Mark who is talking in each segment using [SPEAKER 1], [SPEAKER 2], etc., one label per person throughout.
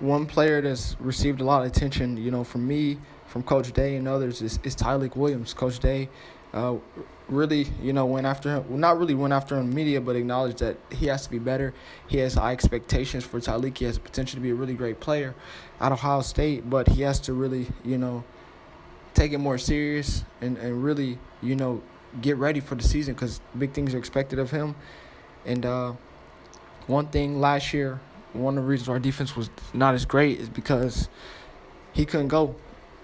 [SPEAKER 1] One player that's received a lot of attention, from me, from Coach Day and others, is Tyleik Willams. Coach Day uh, really, went after him. Well, not really went after him in the media, but acknowledged that he has to be better. He has high expectations for Tyleik. He has the potential to be a really great player at Ohio State, but he has to really, take it more serious and really, get ready for the season because big things are expected of him. And one thing last year, one of the reasons our defense was not as great is because he couldn't go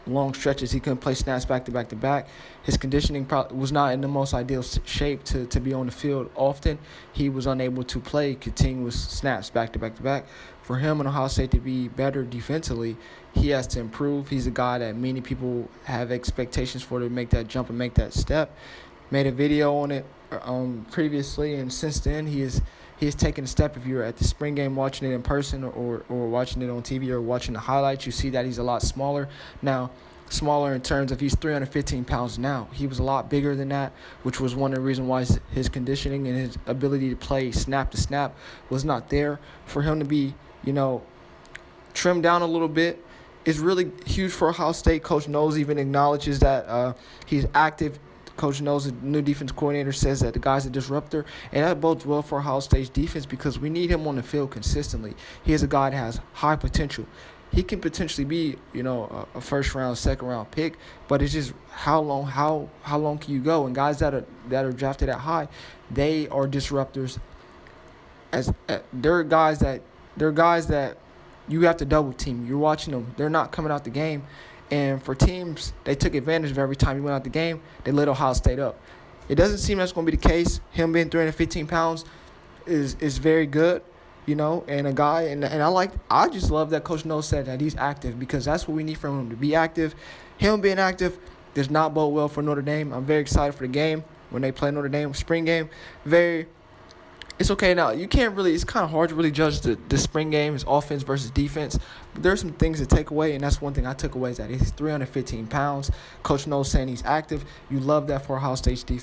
[SPEAKER 1] long stretches. He couldn't play snaps back to back to back. His conditioning was not in the most ideal shape to be on the field often. He was unable to play continuous snaps back to back to back. For him and Ohio State to be better defensively, he has to improve. He's a guy that many people have expectations for to make that jump and make that step. Made a video on it previously, and since then he has taken a step. If you're at the spring game watching it in person or watching it on TV or watching the highlights, you see that he's a lot smaller now. Smaller in terms of he's 315 pounds now. He was a lot bigger than that, which was one of the reasons why his conditioning and his ability to play snap to snap was not there. For him to be, trimmed down a little bit is really huge for Ohio State. Coach Knowles even acknowledges that he's active. Coach Knowles, the new defense coordinator, says that the guy's a disruptor, and that bodes well for Ohio State's defense because we need him on the field consistently. He is a guy that has high potential. He can potentially be, a first-round, second-round pick, but it's just how long can you go? And guys that are drafted that high, they are disruptors. They're guys that you have to double team. You're watching them; they're not coming out the game. And for teams, they took advantage of every time he went out the game. They lit Ohio State up. It doesn't seem that's going to be the case. Him being 315 pounds is very good, and a guy. And I just love that Coach Knowles said that he's active because that's what we need from him, to be active. Him being active does not bode well for Notre Dame. I'm very excited for the game when they play Notre Dame, spring game. It's okay now. You can't really – it's kind of hard to really judge the spring game, his offense versus defense. But there's some things to take away, and that's one thing I took away is that he's 315 pounds. Coach Knowles saying he's active. You love that for Ohio State's defense.